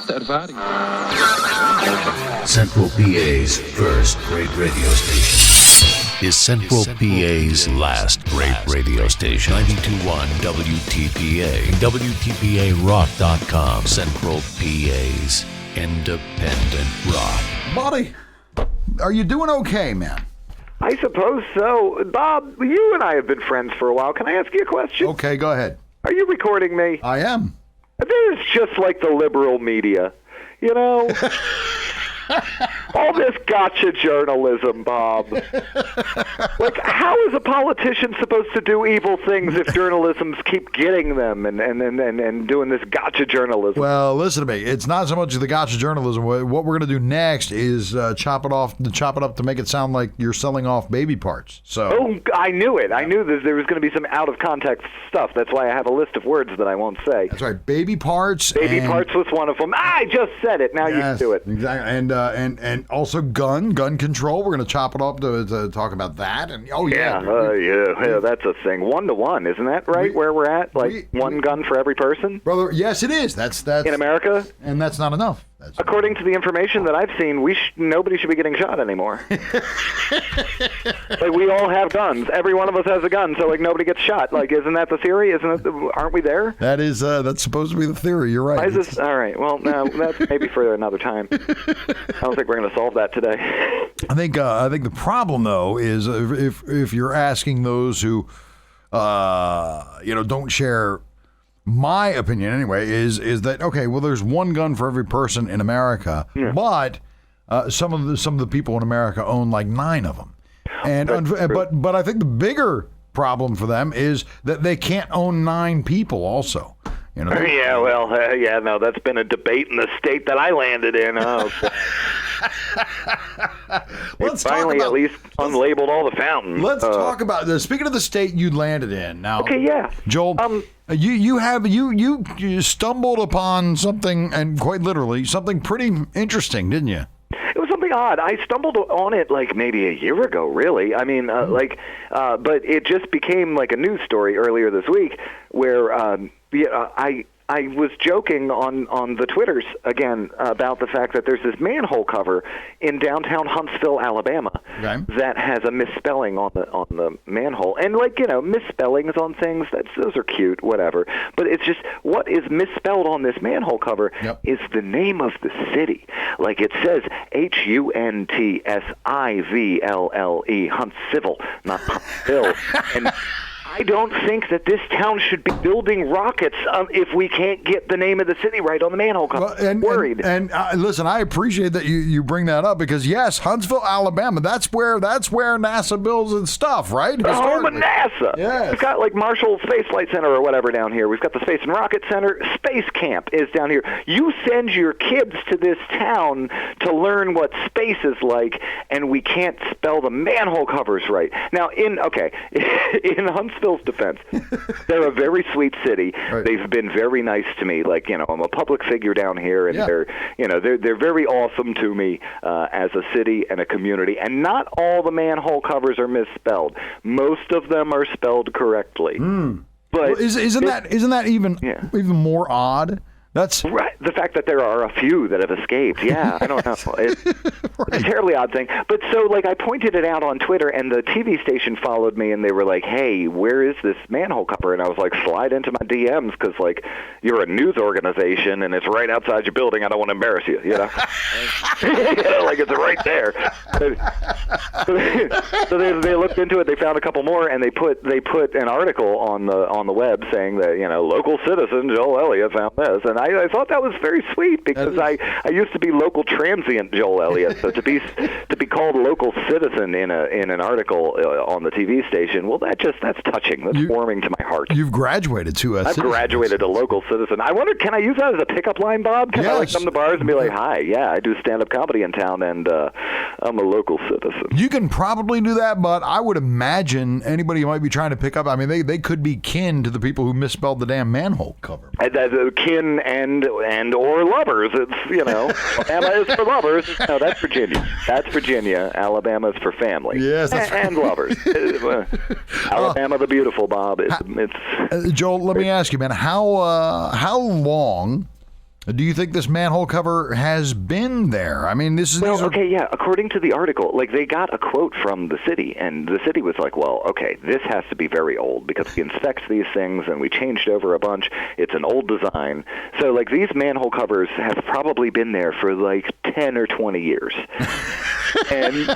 laatste ervaring. Central PA's first great radio station is Central PA's last great radio station. 92.1 WTPA. WTPArock.com. Central PA's independent rock. Buddy, are you doing okay, man? I suppose so. Bob, you and I have been friends for a while. Can I ask you a question? Okay, go ahead. Are you recording me? I am. This is just like the liberal media. You know? All this gotcha journalism, Bob. Like, how is a politician supposed to do evil things if journalisms keep getting them and doing this gotcha journalism? Well, listen to me. It's not so much the gotcha journalism. What we're going to do next is chop it up to make it sound like you're selling off baby parts. So. Oh, I knew it. I knew that there was going to be some out-of-context stuff. That's why I have a list of words that I won't say. That's right. Baby parts. Baby parts was one of them. I just said it. Now yes, you do it. Exactly. And also gun control. We're going to chop it up to talk about that. And yeah, that's a thing. 1-to-1, isn't that right? Where we're at, one gun for every person, brother. Yes, it is. That's in America, and that's not enough. According to the information that I've seen, nobody should be getting shot anymore. Like, we all have guns. Every one of us has a gun, so like nobody gets shot. Like, isn't that the theory? Aren't we there? That is that's supposed to be the theory. You're right. Why is this? All right. Well, no, that's maybe for another time. I don't think we're going to solve that today. I think the problem though is if you're asking those who don't share my opinion anyway, is that okay? Well, there's one gun for every person in America, but some of the people in America own like 9 of them, but I think the bigger problem for them is that they can't own 9 people also. You know? No, that's been a debate in the state that I landed in. Finally at least unlabeled all the fountains. Let's talk about this. Speaking of the state you landed in now. Okay, yeah. Joel, you stumbled upon something, and quite literally, something pretty interesting, didn't you? It was something odd. I stumbled on it like maybe a year ago, really. I mean, but it just became like a news story earlier this week where I was joking on the Twitters again about the fact that there's this manhole cover in downtown Huntsville, Alabama, that has a misspelling on the manhole, and misspellings on things, those are cute, whatever. But it's just what is misspelled on this manhole cover is the name of the city. Like, it says Huntsiville, Huntsville, not Huntsville, and I don't think that this town should be building rockets if we can't get the name of the city right on the manhole cover. I'm worried. And listen, I appreciate that you bring that up because yes, Huntsville, Alabama. That's where NASA builds its stuff, right? The home of NASA. Yes. We've got like Marshall Space Flight Center or whatever down here. We've got the Space and Rocket Center. Space Camp is down here. You send your kids to this town to learn what space is like, and we can't spell the manhole covers right. Now, in Huntsville's defense, they're a very sweet city. Right. They've been very nice to me. Like, I'm a public figure down here, and they're very awesome to me as a city and a community. And not all the manhole covers are misspelled. Most of them are spelled correctly. But isn't that even more odd? That's right. The fact that there are a few that have escaped. Yeah, I don't know. It's a terribly odd thing. But so, I pointed it out on Twitter, and the TV station followed me, and they were like, hey, where is this manhole cover? And I was like, slide into my DMs, because, you're a news organization, and it's right outside your building. I don't want to embarrass you, you know? It's right there. So they looked into it. They found a couple more, and they put an article on the web saying that, local citizen Joel Elliott found this. And I thought that was very sweet because I used to be local transient Joel Elliott, so to be called local citizen in an article on the TV station, well, that's touching. That's warming to my heart. You've graduated to I've graduated to local citizen. I wonder, can I use that as a pickup line, Bob? Can I come to bars and be like, hi, yeah, I do stand-up comedy in town, and I'm a local citizen. You can probably do that, but I would imagine anybody who might be trying to pick up, I mean, they could be kin to the people who misspelled the damn manhole cover. Kin and or lovers. It's, Alabama is for lovers. No, that's Virginia. That's Virginia. Alabama is for family. Yes, that's and lovers. Alabama the beautiful, Bob. It's Joel, let me ask you, man, how long Do you think this manhole cover has been there? I mean, these are... Okay, yeah. According to the article, like they got a quote from the city, and the city was like, well, okay, this has to be very old because we inspect these things and we changed over a bunch. It's an old design. So, like, these manhole covers have probably been there for like 10 or 20 years. and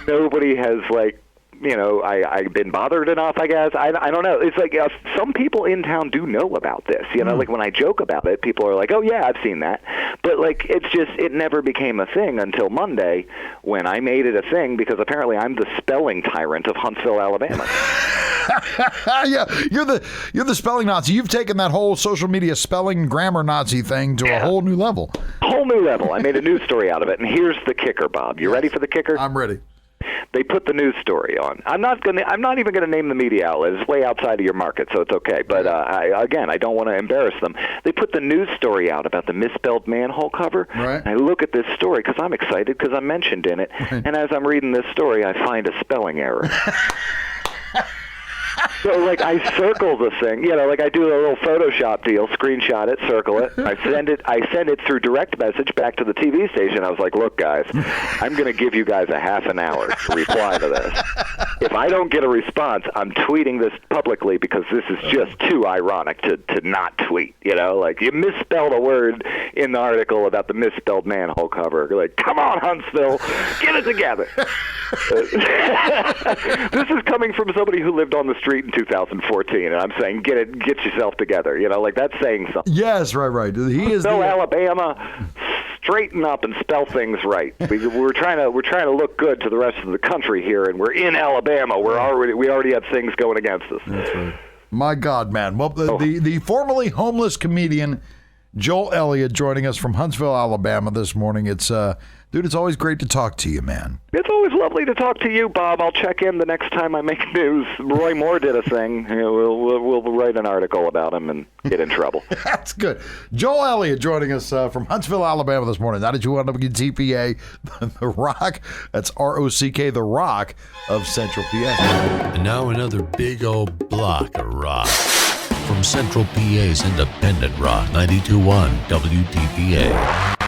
nobody has, like, you know, I've been bothered enough, I guess. I don't know. It's like some people in town do know about this. You know, like when I joke about it, people are like, oh, yeah, I've seen that. But, like, it's just, it never became a thing until Monday when I made it a thing because apparently I'm the spelling tyrant of Huntsville, Alabama. Yeah, you're the spelling Nazi. You've taken that whole social media spelling grammar Nazi thing to a whole new level. Whole new level. I made a news story out of it. And here's the kicker, Bob. You ready for the kicker? I'm ready. They put the news story on. I'm not even going to name the media outlet. It's way outside of your market, so it's okay. But I don't want to embarrass them. They put the news story out about the misspelled manhole cover. Right. And I look at this story because I'm excited because I'm mentioned in it. Right. And as I'm reading this story, I find a spelling error. So, like, I circle the thing, you know, like I do a little Photoshop deal, screenshot it, circle it. I send it through direct message back to the TV station. I was like, look, guys, I'm going to give you guys a half an hour to reply to this. If I don't get a response, I'm tweeting this publicly because this is just too ironic to not tweet, you know? Like, you misspelled a word in the article about the misspelled manhole cover. You're like, come on, Huntsville, get it together. This is coming from somebody who lived on the street in 2014, and I'm saying get yourself together. You know, like that's saying something. Yes, right. He is Alabama. Straighten up and spell things right. We're trying to look good to the rest of the country here, and we're in Alabama. We already have things going against us. That's right. My God, man. Well, the formerly homeless comedian Joel Elliott joining us from Huntsville, Alabama this morning. It's dude, it's always great to talk to you, man. It's always lovely to talk to you, Bob. I'll check in the next time I make news. Roy Moore did a thing. You know, we'll write an article about him and get in trouble. That's good. Joel Elliott joining us from Huntsville, Alabama this morning. 92 WTPA, The Rock. That's ROCK, The Rock of Central PA. And now another big old block of rock. From Central PA's independent rock, 92.1 WTPA.